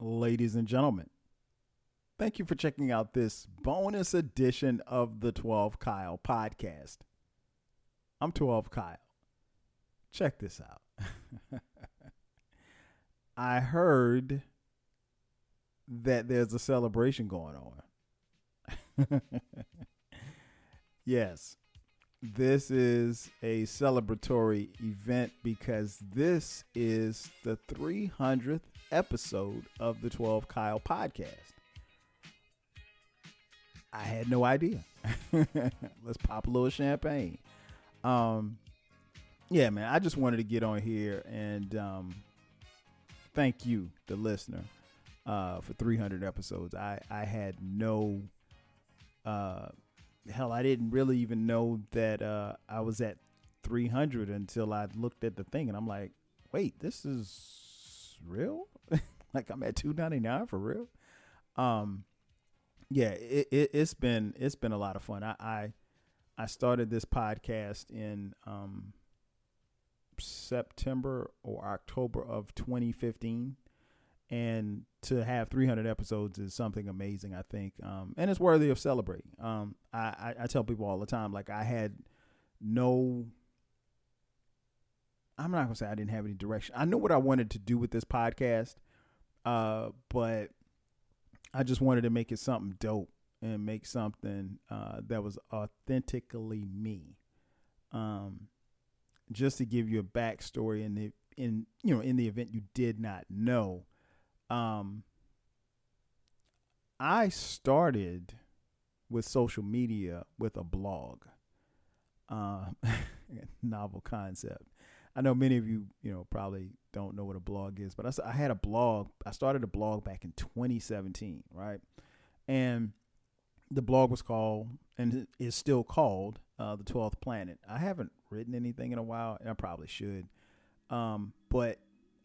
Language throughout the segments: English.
Ladies and gentlemen, thank you for checking out this bonus edition of the 12 Kyle podcast. I'm 12 Kyle. Check this out. I heard that there's a celebration going on. Yes, this is a celebratory event because this is the 300th episode of the 12 Kyle podcast. I had no idea. Let's pop a little champagne. Yeah, man, I just wanted to get on here and thank you, the listener, for 300 episodes. I had no hell, I didn't really even know that I was at 300 until I looked at the thing and I'm like, wait, this is real? Like I'm at 299 for real? Yeah, it's been a lot of fun. I started this podcast in September or October of 2015. And to have 300 episodes is something amazing, I think. And it's worthy of celebrating. I tell people all the time, like I'm not going to say I didn't have any direction. I knew what I wanted to do with this podcast, but I just wanted to make it something dope and make something that was authentically me. Just to give you a backstory in the event you did not know. I started with social media with a blog, novel concept. I know many of you, probably don't know what a blog is, but I had a blog. I started a blog back in 2017, right? And the blog was called, and is still called, The 12th Planet. I haven't written anything in a while, and I probably should. But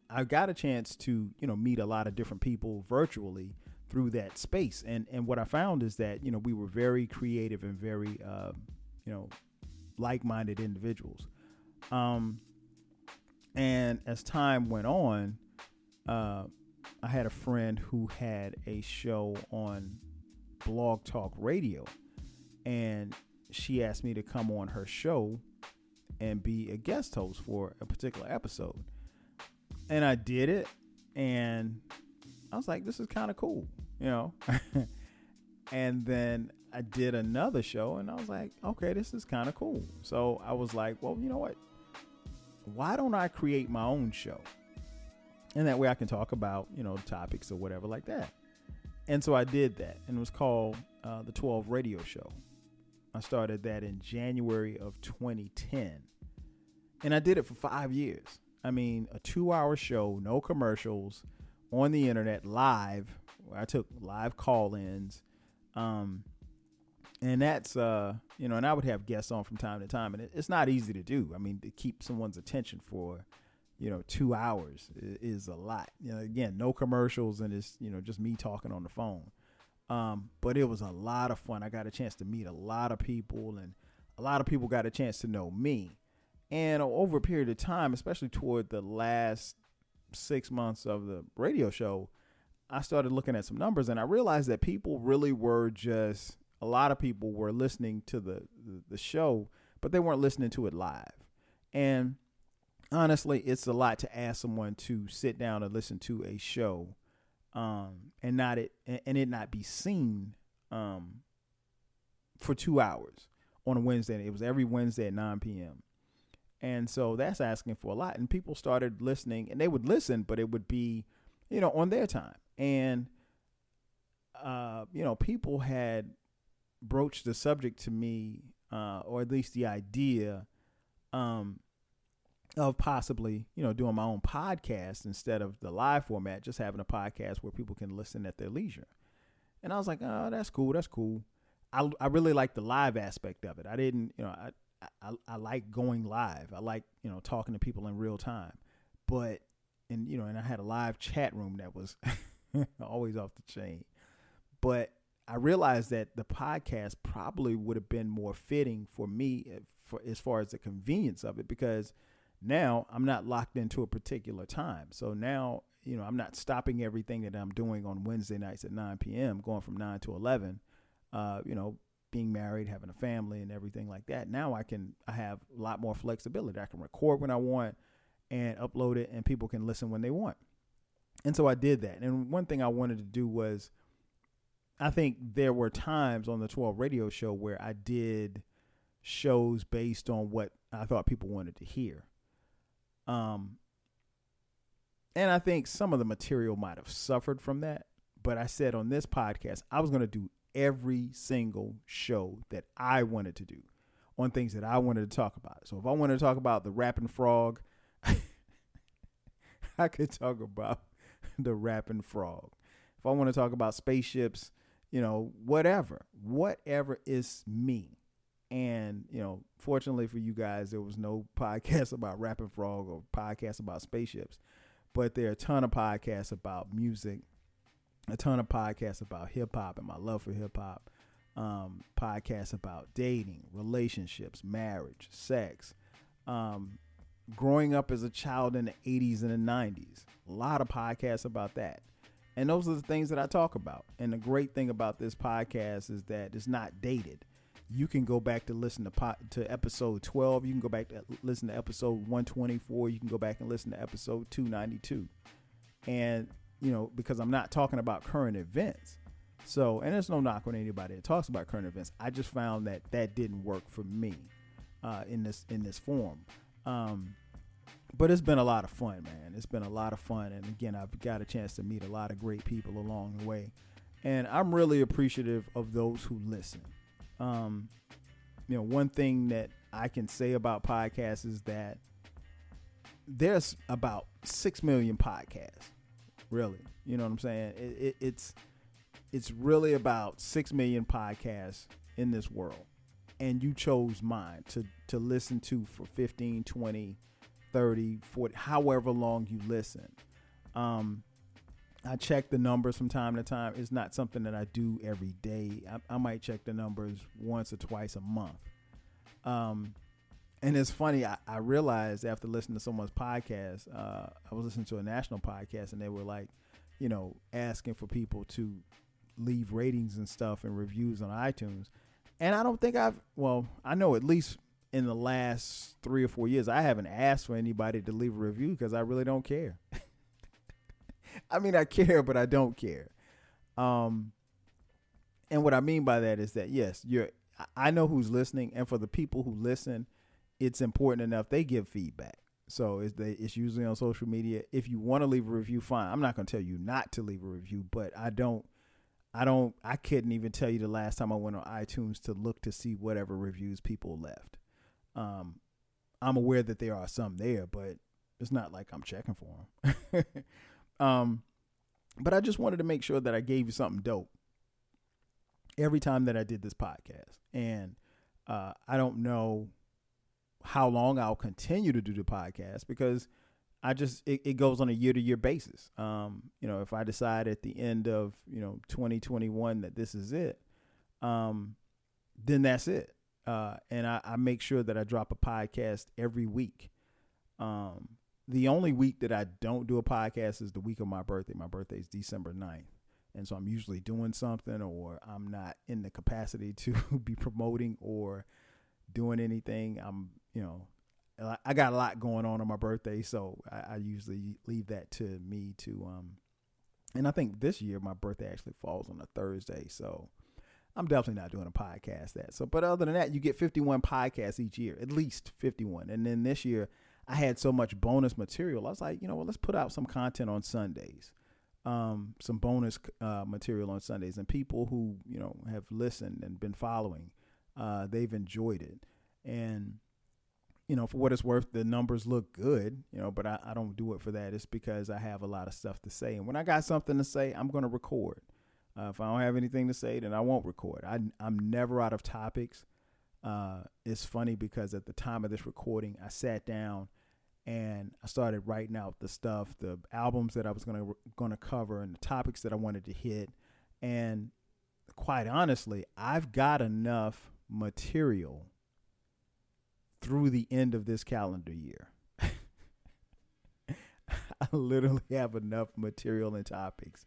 I got a chance to, meet a lot of different people virtually through that space. And what I found is that, we were very creative and very, like-minded individuals. And as time went on, I had a friend who had a show on Blog Talk Radio, and she asked me to come on her show and be a guest host for a particular episode. And I did it, and I was like, this is kind of cool, And then I did another show, and I was like, okay, this is kind of cool. So I was like, well, you know what? Why don't I create my own show? And that way I can talk about, topics or whatever like that. And so I did that, and it was called the 12 Radio Show. I started that in January of 2010, and I did it for 5 years. I mean, a 2-hour show, no commercials, on the internet, live. Where I took live call-ins, and that's and I would have guests on from time to time, and it's not easy to do. I mean, to keep someone's attention for 2 hours is a lot. Again, no commercials, and it's just me talking on the phone. But it was a lot of fun. I got a chance to meet a lot of people, and a lot of people got a chance to know me. And over a period of time, especially toward the last 6 months of the radio show, I started looking at some numbers, and I realized that people really were a lot of people were listening to the show, but they weren't listening to it live. And honestly, it's a lot to ask someone to sit down and listen to a show, and it not be seen for 2 hours on a Wednesday. It was every Wednesday at 9 p.m. And so that's asking for a lot. And people started listening, and they would listen, but it would be, on their time. And, people had broached the subject to me, or at least the idea of possibly, doing my own podcast instead of the live format, just having a podcast where people can listen at their leisure. And I was like, oh, that's cool. That's cool. I really like the live aspect of it. I didn't, I like going live. I like, talking to people in real time. But, and I had a live chat room that was always off the chain. But I realized that the podcast probably would have been more fitting for me for as far as the convenience of it, because now I'm not locked into a particular time. So now, I'm not stopping everything that I'm doing on Wednesday nights at 9 p.m., going from 9 to 11, being married, having a family and everything like that. Now I have a lot more flexibility. I can record when I want and upload it, and people can listen when they want. And so I did that. And one thing I wanted to do was, I think there were times on the 12 radio show where I did shows based on what I thought people wanted to hear. And I think some of the material might have suffered from that. But I said on this podcast, I was going to do every single show that I wanted to do on things that I wanted to talk about. So if I wanted to talk about the rapping frog, I could talk about the rapping frog. If I want to talk about spaceships, whatever is me. And, fortunately for you guys, there was no podcast about rapping frog or podcast about spaceships, but there are a ton of podcasts about music, a ton of podcasts about hip hop and my love for hip hop, podcasts about dating, relationships, marriage, sex, growing up as a child in the 80s and the 90s. A lot of podcasts about that. And those are the things that I talk about. And the great thing about this podcast is that it's not dated. You can go back to listen to episode 12. You can go back to listen to episode 124. You can go back and listen to episode 292. And, because I'm not talking about current events. So, and there's no knock on anybody that talks about current events. I just found that didn't work for me in this form. But it's been a lot of fun, man. It's been a lot of fun. And again, I've got a chance to meet a lot of great people along the way. And I'm really appreciative of those who listen. One thing that I can say about podcasts is that there's about 6 million podcasts, really. You know what I'm saying? It's really about 6 million podcasts in this world. And you chose mine to listen to for 15, 20, 30, 40, however long you listen. I check the numbers from time to time. It's not something that I do every day. I might check the numbers once or twice a month. And it's funny, I realized after listening to someone's podcast, I was listening to a national podcast, and they were like, asking for people to leave ratings and stuff and reviews on iTunes. And I don't think I know at least in the last 3 or 4 years, I haven't asked for anybody to leave a review because I really don't care. I mean, I care, but I don't care. And what I mean by that is that, yes, I know who's listening. And for the people who listen, it's important enough. They give feedback. So it's usually on social media. If you want to leave a review, fine. I'm not going to tell you not to leave a review, but I couldn't even tell you the last time I went on iTunes to look to see whatever reviews people left. I'm aware that there are some there, but it's not like I'm checking for them. But I just wanted to make sure that I gave you something dope every time that I did this podcast. And I don't know how long I'll continue to do the podcast because it goes on a year-to-year basis. If I decide at the end of 2021 that this is it, then that's it. And I make sure that I drop a podcast every week. The only week that I don't do a podcast is the week of my birthday. My birthday is December 9th. And so I'm usually doing something, or I'm not in the capacity to be promoting or doing anything. I got a lot going on my birthday, so I usually leave that to me to, and I think this year my birthday actually falls on a Thursday, so I'm definitely not doing a podcast but other than that, you get 51 podcasts each year, at least 51. And then this year I had so much bonus material. I was like, let's put out some content on Sundays, some bonus material on Sundays, and people who, have listened and been following, they've enjoyed it. And, for what it's worth, the numbers look good, but I don't do it for that. It's because I have a lot of stuff to say. And when I got something to say, I'm going to record. If I don't have anything to say, then I won't record. I'm never out of topics. It's funny because at the time of this recording, I sat down and I started writing out the albums that I was going to cover and the topics that I wanted to hit. And quite honestly, I've got enough material through the end of this calendar year. I literally have enough material and topics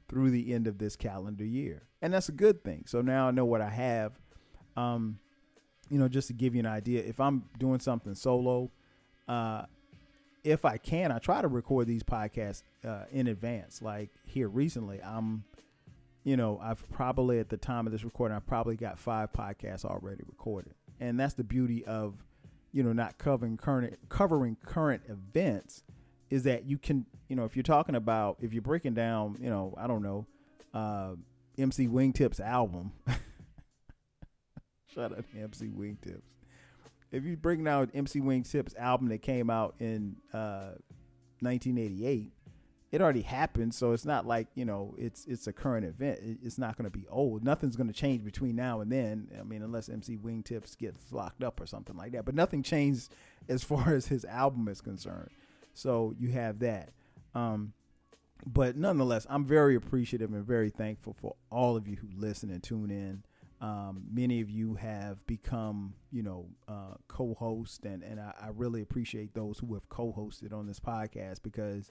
through the end of this calendar year. And that's a good thing. So now I know what I have. Just to give you an idea, if I'm doing something solo, if I can, I try to record these podcasts in advance. Like here recently, I've probably at the time of this recording, I've probably got 5 podcasts already recorded. And that's the beauty of, not covering current events, is that you can, if you're talking about, if you're breaking down, I don't know, MC Wingtip's album. Shout out to MC Wingtips. If you break down MC Wingtip's album that came out in 1988, it already happened. So it's not like, it's a current event. It's not going to be old. Nothing's going to change between now and then. I mean, unless MC Wingtips gets locked up or something like that. But nothing changed as far as his album is concerned. So you have that. But nonetheless, I'm very appreciative and very thankful for all of you who listen and tune in. Many of you have become, co-hosts, and I really appreciate those who have co-hosted on this podcast because,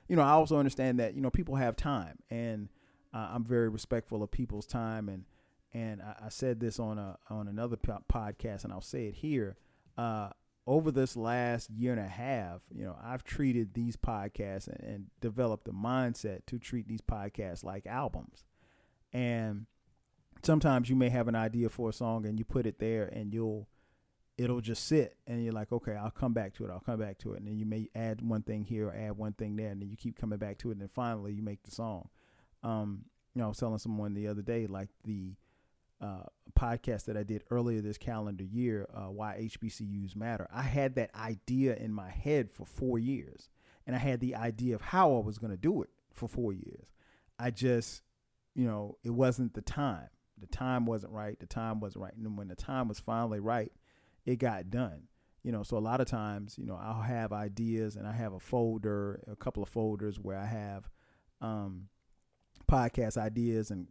I also understand that, people have time, and I'm very respectful of people's time. And I said this on another podcast, and I'll say it here. Over this last year and a half, I've treated these podcasts and developed a mindset to treat these podcasts like albums. And sometimes you may have an idea for a song and you put it there and it'll just sit and you're like, okay, I'll come back to it. And then you may add one thing here or add one thing there. And then you keep coming back to it. And then finally you make the song. I was telling someone the other day, like the podcast that I did earlier this calendar year, why HBCUs matter. I had that idea in my head for 4 years, and I had the idea of how I was going to do it for 4 years. I just, it wasn't the time. The time wasn't right. And then when the time was finally right, it got done. So a lot of times, I'll have ideas and I have a couple of folders where I have podcast ideas and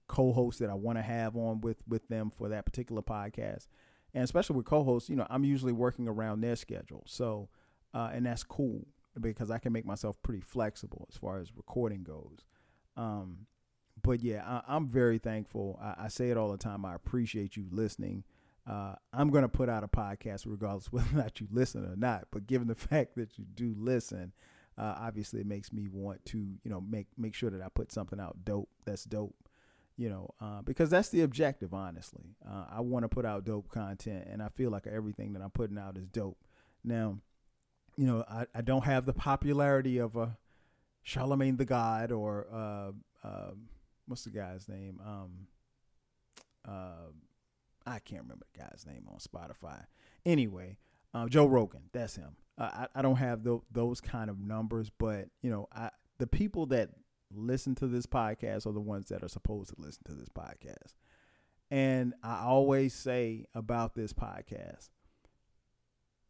co-hosts that I want to have on with them for that particular podcast. And especially with co-hosts, I'm usually working around their schedule. So, and that's cool because I can make myself pretty flexible as far as recording goes. But yeah, I'm very thankful. I say it all the time. I appreciate you listening. I'm going to put out a podcast regardless whether or not you listen or not. But given the fact that you do listen, obviously it makes me want to, make sure that I put something out that's dope, because that's the objective, honestly. I want to put out dope content, and I feel like everything that I'm putting out is dope. Now, I don't have the popularity of a Charlemagne the God or what's the guy's name? I can't remember the guy's name on Spotify. Anyway, Joe Rogan, that's him. I don't have those kind of numbers, but the people that listen to this podcast are the ones that are supposed to listen to this podcast. And I always say about this podcast,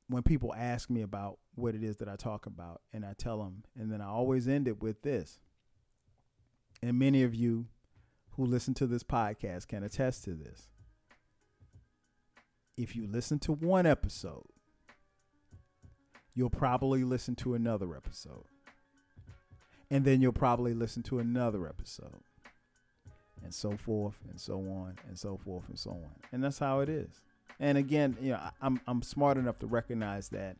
when people ask me about what it is that I talk about, and I tell them, and then I always end it with this. And many of you who listen to this podcast can attest to this. If you listen to one episode, you'll probably listen to another episode. And then you'll probably listen to another episode. And so forth and so on and so forth and so on. And that's how it is. And again, I'm smart enough to recognize that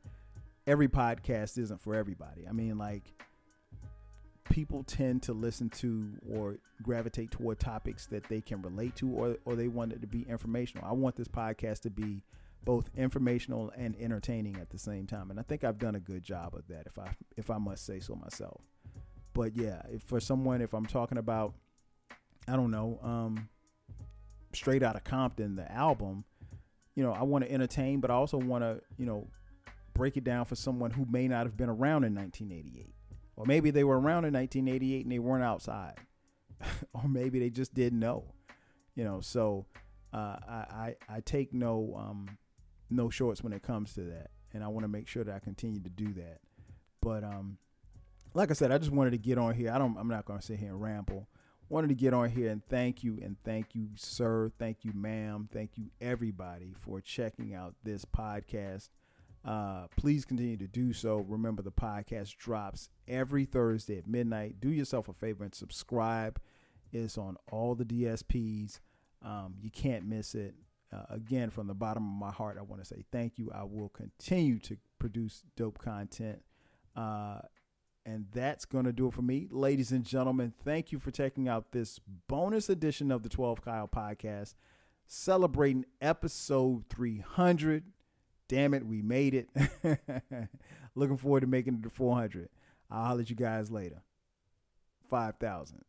every podcast isn't for everybody. I mean, like, people tend to listen to or gravitate toward topics that they can relate to, or they want it to be informational. I want this podcast to be both informational and entertaining at the same time. And I think I've done a good job of that, if I must say so myself. But yeah, if I'm talking about, I don't know, Straight Outta Compton, the album, I want to entertain, but I also want to, break it down for someone who may not have been around in 1988. Or maybe they were around in 1988 and they weren't outside. Or maybe they just didn't know. So I take no shorts when it comes to that. And I want to make sure that I continue to do that. But like I said, I just wanted to get on here. I'm not going to sit here and ramble. Wanted to get on here and thank you, sir. Thank you, ma'am. Thank you, everybody, for checking out this podcast. Please continue to do so. Remember, the podcast drops every Thursday at midnight. Do yourself a favor and subscribe. It's on all the DSPs. You can't miss it. Again, from the bottom of my heart, I want to say thank you. I will continue to produce dope content. And that's going to do it for me. Ladies and gentlemen, thank you for checking out this bonus edition of the 12 Kyle podcast, celebrating episode 300. Damn it, we made it. Looking forward to making it to 400. I'll holler at you guys later. 5,000.